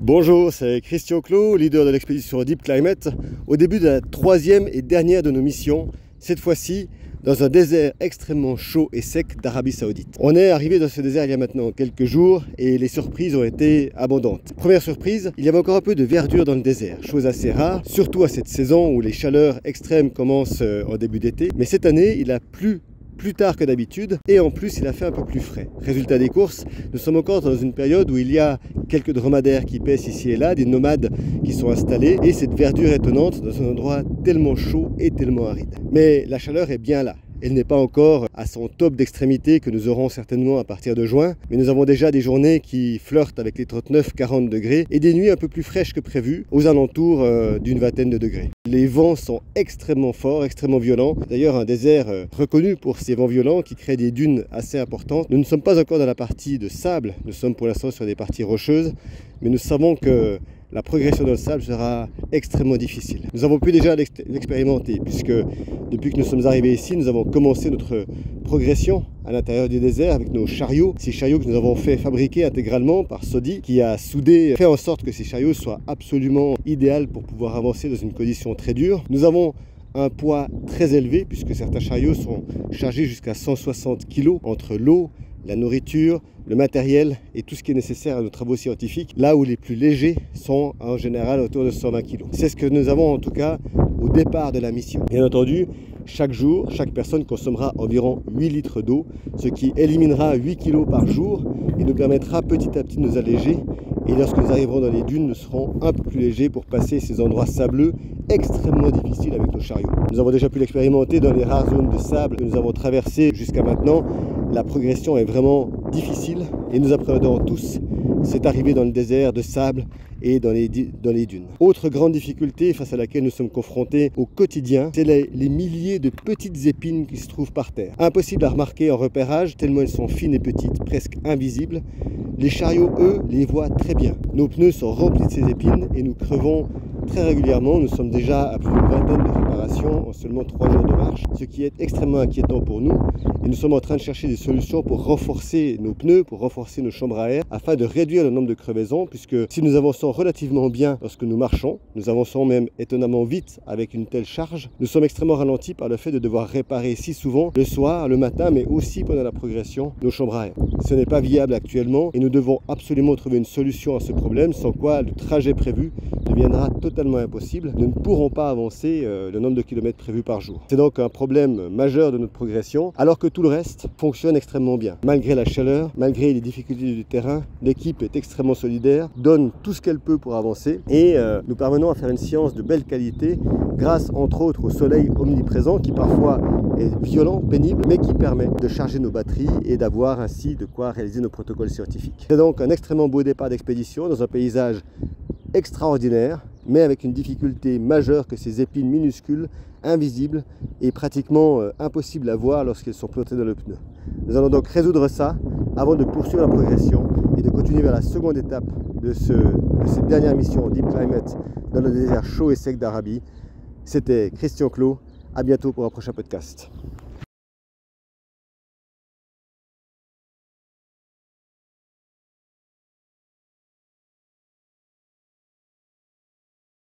Bonjour, c'est Christian Clot, leader de l'expédition Deep Climate, au début de la troisième et dernière de nos missions, cette fois-ci dans un désert extrêmement chaud et sec d'Arabie Saoudite. On est arrivé dans ce désert il y a maintenant quelques jours et les surprises ont été abondantes. Première surprise, il y avait encore un peu de verdure dans le désert, chose assez rare, surtout à cette saison où les chaleurs extrêmes commencent en début d'été. Mais cette année, il a plu plus tard que d'habitude et en plus il a fait un peu plus frais. Résultat des courses, nous sommes encore dans une période où il y a quelques dromadaires qui paissent ici et là, des nomades qui sont installés et cette verdure étonnante dans un endroit tellement chaud et tellement aride. Mais la chaleur est bien là. Elle n'est pas encore à son top d'extrémité que nous aurons certainement à partir de juin, mais nous avons déjà des journées qui flirtent avec les 39-40 degrés et des nuits un peu plus fraîches que prévu, aux alentours d'une vingtaine de degrés. Les vents sont extrêmement forts, extrêmement violents. D'ailleurs, un désert reconnu pour ces vents violents qui créent des dunes assez importantes. Nous ne sommes pas encore dans la partie de sable, nous sommes pour l'instant sur des parties rocheuses, mais nous savons que la progression dans le sable sera extrêmement difficile. Nous avons pu déjà l'expérimenter puisque depuis que nous sommes arrivés ici, nous avons commencé notre progression à l'intérieur du désert avec nos chariots. Ces chariots que nous avons fait fabriquer intégralement par Sodi qui a fait en sorte que ces chariots soient absolument idéaux pour pouvoir avancer dans une condition très dure. Nous avons un poids très élevé puisque certains chariots sont chargés jusqu'à 160 kg entre l'eau, la nourriture, le matériel et tout ce qui est nécessaire à nos travaux scientifiques, là où les plus légers sont en général autour de 120 kg. C'est ce que nous avons en tout cas au départ de la mission. Bien entendu, chaque jour, chaque personne consommera environ 8 litres d'eau, ce qui éliminera 8 kg par jour et nous permettra petit à petit de nous alléger. Et lorsque nous arriverons dans les dunes, nous serons un peu plus légers pour passer ces endroits sableux extrêmement difficiles avec nos chariots. Nous avons déjà pu l'expérimenter dans les rares zones de sable que nous avons traversées jusqu'à maintenant. La progression est vraiment difficile et nous appréhendons tous cette arrivée dans le désert de sable et dans les dunes. Autre grande difficulté face à laquelle nous sommes confrontés au quotidien, c'est les milliers de petites épines qui se trouvent par terre. Impossible à remarquer en repérage, tellement elles sont fines et petites, presque invisibles. Les chariots, eux, les voient très bien. Nos pneus sont remplis de ces épines et nous crevons très régulièrement. Nous sommes déjà à plus d'une vingtaine de réparations en seulement 3 jours de marche, ce qui est extrêmement inquiétant pour nous. Et nous sommes en train de chercher des solutions pour renforcer nos pneus, pour renforcer nos chambres à air, afin de réduire le nombre de crevaisons, puisque si nous avançons relativement bien lorsque nous marchons, nous avançons même étonnamment vite avec une telle charge, nous sommes extrêmement ralentis par le fait de devoir réparer si souvent, le soir, le matin, mais aussi pendant la progression, nos chambres à air. Ce n'est pas viable actuellement et nous devons absolument trouver une solution à ce problème, sans quoi le trajet prévu deviendra totalement impossible. Nous ne pourrons pas avancer le nombre de kilomètres prévus par jour. C'est donc un problème majeur de notre progression, alors que tout le reste fonctionne extrêmement bien. Malgré la chaleur, malgré les difficultés du terrain, l'équipe est extrêmement solidaire, donne tout ce qu'elle peut pour avancer et nous parvenons à faire une séance de belle qualité grâce entre autres au soleil omniprésent qui parfois est violent, pénible, mais qui permet de charger nos batteries et d'avoir ainsi de quoi réaliser nos protocoles scientifiques. C'est donc un extrêmement beau départ d'expédition dans un paysage extraordinaire, mais avec une difficulté majeure que ces épines minuscules, invisibles et pratiquement impossibles à voir lorsqu'elles sont plantées dans le pneu. Nous allons donc résoudre ça avant de poursuivre la progression et de continuer vers la seconde étape de cette dernière mission Deep Climate dans le désert chaud et sec d'Arabie. C'était Christian Clot, à bientôt pour un prochain podcast.